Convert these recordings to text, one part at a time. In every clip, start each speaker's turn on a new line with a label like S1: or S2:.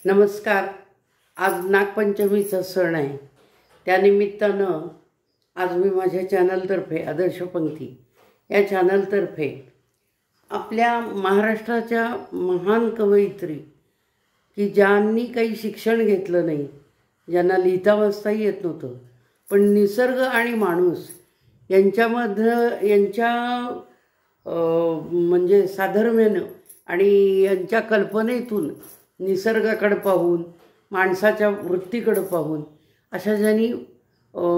S1: नमस्कार. आज नागपंचमीचा सण आहे. त्यानिमित्तानं आज मी माझ्या चॅनलतर्फे आदर्श पंक्ती या चॅनलतर्फे आपल्या महाराष्ट्राच्या महान कवयित्री की ज्यांनी काही शिक्षण घेतलं नाही, ज्यांना लिहिता वाचताही येत नव्हतं, पण निसर्ग आणि माणूस यांच्या म्हणजे साधर्म्यानं आणि यांच्या कल्पनेतून निसर्गाकडे पाहून, माणसाच्या वृत्तीकडे पाहून अशा ज्यांनी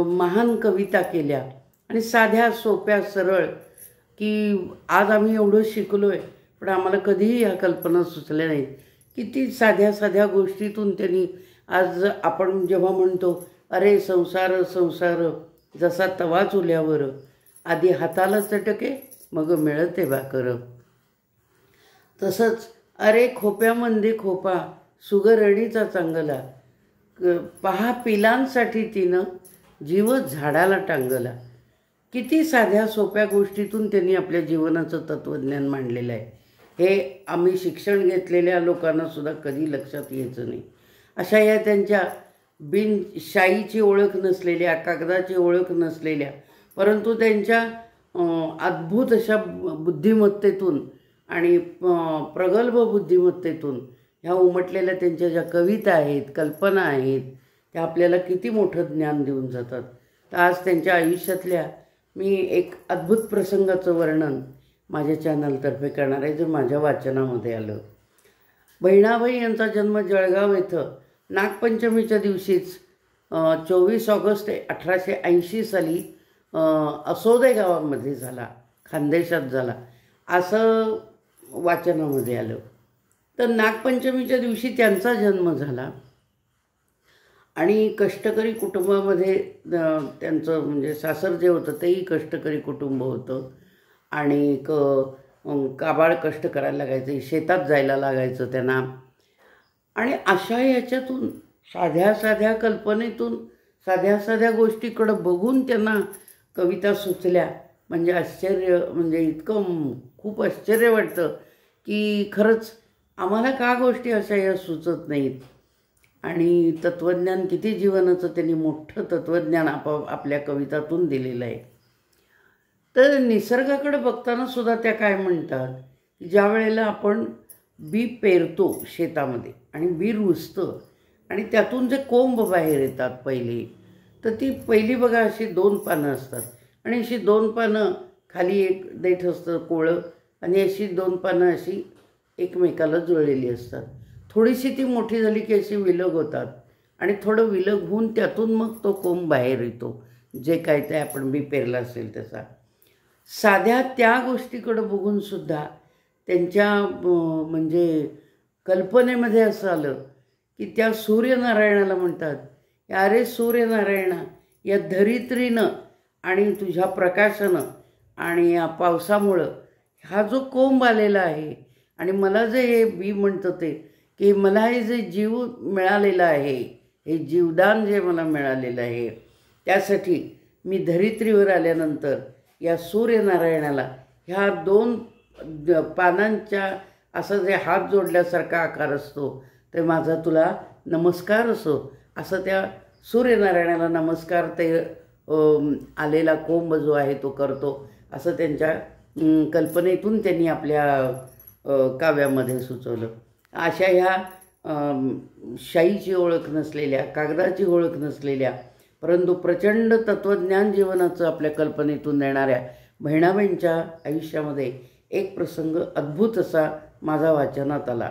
S1: महान कविता केल्या आणि साध्या सोप्या सरळ की आज आम्ही एवढं शिकलो आहे पण आम्हाला कधीही ह्या कल्पना सुचल्या नाहीत. किती साध्या साध्या गोष्टीतून त्यांनी आज आपण जेव्हा म्हणतो अरे संसार संसार जसा तवा चुल्यावर, आधी हाताला चटके मग मिळते भाकर, तसंच अरे खोप्यामध्ये खोपा सुगरणीचा चांगला, पहा पिलांसाठी तिनं जीव झाडाला टांगला. किती साध्या सोप्या गोष्टीतून त्यांनी आपल्या जीवनाचं तत्त्वज्ञान मांडलेलं आहे. हे आम्ही शिक्षण घेतलेल्या लोकांनासुद्धा कधी लक्षात यायचं नाही. अशा या त्यांच्या शाईची ओळख नसलेल्या, कागदाची ओळख नसलेल्या, परंतु त्यांच्या अद्भुत अशा बुद्धिमत्तेतून आणि प्रगल्भ बुद्धिमत्तेतून ह्या उमटलेल्या त्यांच्या ज्या कविता आहेत, कल्पना आहेत, त्या आपल्याला किती मोठं ज्ञान देऊन जातात. तर आज त्यांच्या आयुष्यातल्या मी एक अद्भुत प्रसंगाचं वर्णन माझ्या चॅनलतर्फे करणार आहे, जे माझ्या वाचनामध्ये आलं. बहिणाबाई यांचा जन्म जळगाव येथं नागपंचमीच्या दिवशीच 24 ऑगस्ट 1880 साली असोदे गावामध्ये झाला, खानदेशात झाला असं वाचनामध्ये आलं. तर नागपंचमीच्या दिवशी त्यांचा जन्म झाला आणि कष्टकरी कुटुंबामध्ये त्यांचं म्हणजे सासर जे होतं तेही कष्टकरी कुटुंब होतं आणि काबाड कष्ट करायला लागायचं, शेतात जायला लागायचं त्यांना. आणि अशा ह्याच्यातून साध्या साध्या कल्पनेतून साध्या साध्या गोष्टीकडं बघून त्यांना कविता सुचल्या. म्हणजे आश्चर्य, म्हणजे इतकं खूप आश्चर्य वाटतं की खरंच आम्हाला का गोष्टी अशा या सुचत नाहीत. आणि तत्त्वज्ञान किती जीवनाचं त्यांनी मोठं तत्त्वज्ञान आपल्या कवितातून दिलेलं आहे. तर निसर्गाकडे बघताना सुद्धा त्या काय म्हणतात की ज्या वेळेला आपण बी पेरतो शेतामध्ये आणि बी रुजतं आणि त्यातून जे कोंब बाहेर येतात पहिली, तर ती पहिली बघा अशी 2 पानं असतात आणि अशी 2 पानं खाली एक देठ असतं कोळं आणि अशी 2 पानं अशी एकमेकाला जुळलेली असतात. थोडीशी ती मोठी झाली की अशी विलग होतात आणि थोडं विलग होऊन त्यातून मग तो कोंब बाहेर येतो, जे काय ते आपण बी पेरला असेल त्याचा. साध्या त्या गोष्टीकडं बघूनसुद्धा त्यांच्या म्हणजे कल्पनेमध्ये असं आलं की त्या सूर्यनारायणाला म्हणतात, अरे सूर्यनारायणा, या धरित्रीनं आणि तुझ्या प्रकाशानं आणि या पावसामुळं हा जो कोंब आलेला आहे आणि मला जे हे बी म्हणतं ते की मला हे जे जीव मिळालेलं आहे, हे जीवदान जे मला मिळालेलं आहे, त्यासाठी मी धरित्रीवर आल्यानंतर या सूर्यनारायणाला ह्या 2 पानांच्या असं जे हात जोडल्यासारखा आकार असतो ते माझा तुला नमस्कार असो, असं त्या सूर्यनारायणाला नमस्कार ते आलेला कोंब जो आहे तो करतो, असं त्यांच्या कल्पनेतून त्यांनी आपल्या काव्यामध्ये सुचवलं. अशा ह्या शाईची ओळख नसलेल्या, कागदाची ओळख नसलेल्या, परंतु प्रचंड तत्त्वज्ञान जीवनाचं आपल्या कल्पनेतून देणाऱ्या बहिणाबाईंच्या आयुष्यामध्ये एक प्रसंग अद्भुत असा माझा वाचनात आला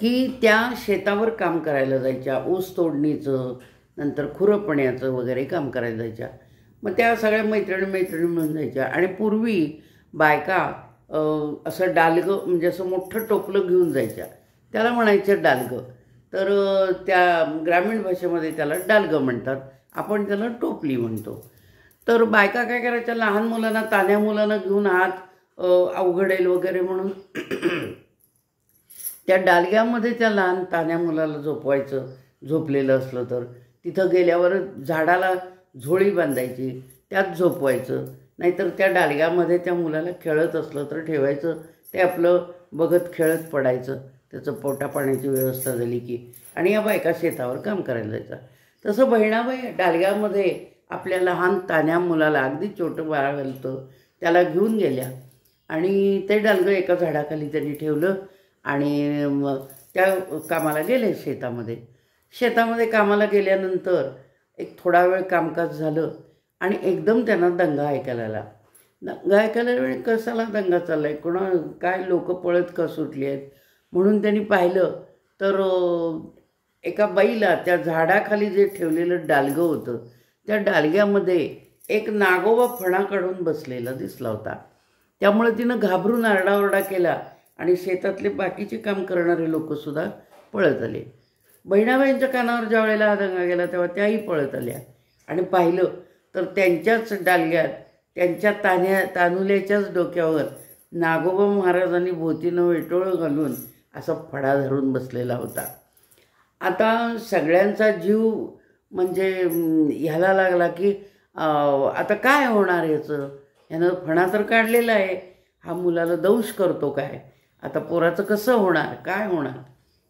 S1: की त्या शेतावर काम करायला जायच्या, ऊस तोडणीचं, नंतर खुरपण्याचं वगैरे काम करायला जायच्या. मग त्या सगळ्या मैत्रिणी मिळून जायच्या आणि पूर्वी बायका असं डालगं म्हणजे असं मोठं टोपलं घेऊन जायच्या, त्याला म्हणायचं डालगं. तर त्या ग्रामीण भाषेमध्ये त्याला डालगं म्हणतात, आपण त्याला टोपली म्हणतो. तर बायका काय करायच्या, लहान मुलांना, तान्ह्या मुलांना घेऊन हात अवघडेल वगैरे म्हणून त्या डालग्यामध्ये त्या लहान तान्ह्या मुलाला झोपवायचं. झोपलेलं असलं तर तिथं गेल्यावर झाडाला झोळी बांधायची, त्यात झोपवायचं. नाहीतर त्या डालग्यामध्ये त्या मुलाला खेळत असलं तर ठेवायचं, ते आपलं बघत खेळत पडायचं. त्याचं पोटापाण्याची व्यवस्था झाली की, आणि या बायका शेतावर काम करायला जायचा. तसं बहिणाबाई डालग्यामध्ये आपल्या लहान तान्या मुलाला, अगदी छोटं बाळ होतं त्याला घेऊन गेल्या आणि ते डालगं एका झाडाखाली त्यांनी ठेवलं आणि मग त्या कामाला गेले शेतामध्ये कामाला गेल्यानंतर एक थोडा वेळ कामकाज झालं आणि एकदम त्यांना दंगा ऐकायला आला. दंगा ऐकायला वेळ कशाला दंगा चालला आहे, काय लोक पळत का सुटली आहेत म्हणून त्यांनी पाहिलं तर एका बाईला त्या झाडाखाली जे ठेवलेलं डालगं होतं त्या डालग्यामध्ये एक नागोबा फणा काढून बसलेला दिसला होता. त्यामुळे तिनं घाबरून आरडाओरडा केला आणि शेतातले बाकीचे काम करणारे लोकसुद्धा पळत आले. बहिणाबाईंच्या कानावर ज्या वेळेला हा दंगा गेला तेव्हा त्याही पळत आल्या आणि पाहिलं तर त्यांच्याच डालग्यात त्यांच्या तानुल्याच्याच डोक्यावर नागोबा महाराजांनी भोवतीनं वेटोळं घालून असा फडा धरून बसलेला होता. आता सगळ्यांचा जीव म्हणजे ह्याला लागला की आता काय होणार याचं, ह्यानं फणा तर काढलेला आहे, हा मुलाला दंश करतो काय, आता पोराचं कसं होणार, काय होणार.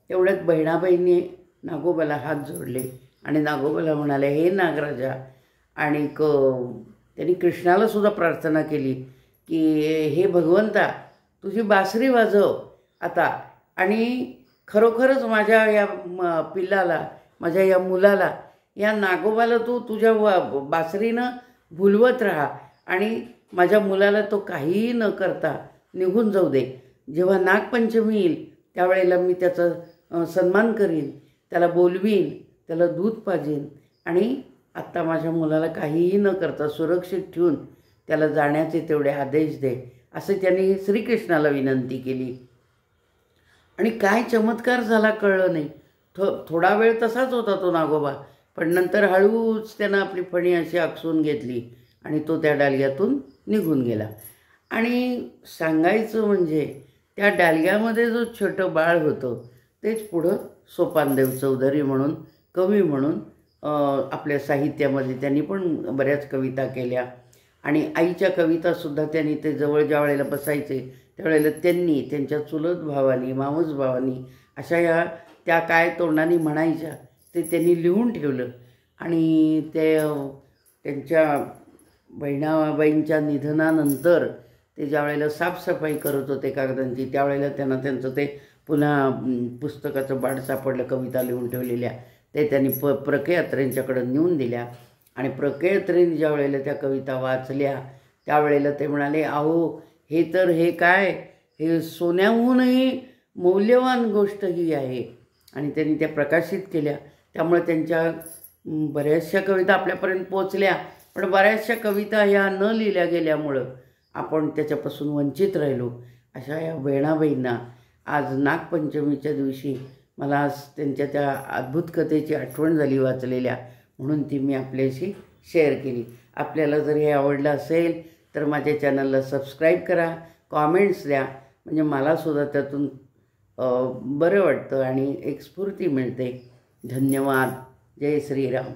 S1: तेवढ्यात बहिणाबाईंनी नागोबाला हात जोडले आणि नागोबाला म्हणाले, हे नागराजा, आणि त्यांनी कृष्णाला सुद्धा प्रार्थना केली की हे भगवंता तुझी बासरी वाजव आता, आणि खरोखरच माझ्या या पिल्लाला, माझ्या या मुलाला, या नागोबाला तू तुझ्या बासरीनं भुलवत राहा आणि माझ्या मुलाला तो काहीही न करता निघून जाऊ दे. जेव्हा नागपंचमी येईल त्यावेळेला मी त्याचा सन्मान करीन, त्याला बोलवीन, त्याला दूध पाजीन, आणि आत्ता माझ्या मुलाला काहीही न करता सुरक्षित ठेवून त्याला जाण्याचे तेवढे आदेश दे, असे त्यांनी श्रीकृष्णाला विनंती केली. आणि काय चमत्कार झाला कळलं नाही. थोडा वेळ तसाच होता तो नागोबा, पण नंतर हळूच त्यानं आपली फणी अशी आकसून घेतली आणि तो त्या डालग्यातून निघून गेला. आणि सांगायचं म्हणजे त्या डालग्यामध्ये जो छोटं बाळ होतं तेच पुढं सोपानदेव चौधरी म्हणून कवी म्हणून आपल्या साहित्यामध्ये त्यांनी पण बऱ्याच कविता केल्या. आणि आईच्या कवितासुद्धा त्यांनी ते जवळ ज्या वेळेला बसायचे त्यावेळेला त्यांनी त्यांच्या चुलत भावानी, मावस भावानी अशा या त्या काय तोंडाने म्हणायच्या ते त्यांनी लिहून ठेवलं. आणि ते त्यांच्या बहिणाबाईंच्या निधनानंतर ते ज्या वेळेला साफसफाई करत होते कागदांची त्यावेळेला त्यांना त्यांचं ते पुन्हा पुस्तकाचं बाड सापडलं कविता लिहून ठेवलेल्या, ते त्यांनी प्रकयात्रेंच्याकडं नेऊन दिल्या. आणि प्रकयात्रेंनी ज्या वेळेला त्या कविता वाचल्या त्यावेळेला ते म्हणाले, अहो हे तर हे काय, हे सोन्याहूनही मौल्यवान गोष्ट ही आहे. आणि त्यांनी त्या प्रकाशित केल्या. त्यामुळे त्यांच्या बऱ्याचशा कविता आपल्यापर्यंत पोचल्या, पण बऱ्याचशा कविता ह्या न लिहिल्या गेल्यामुळं आपण त्याच्यापासून वंचित राहिलो. अशा या बहिणाबाईंना आज नागपंचमीच्या दिवशी मला आज त्यांच्या त्या अद्भुत कथेची आठवण झाली वाचलेल्या, म्हणून ती मी आपल्याशी शेअर केली. आपल्याला जर हे आवडलं असेल तर माझ्या चॅनलला सबस्क्राईब करा, कॉमेंट्स द्या, म्हणजे मलासुद्धा त्यातून बरं वाटतं आणि एक स्फूर्ती मिळते. धन्यवाद. जय श्रीराम.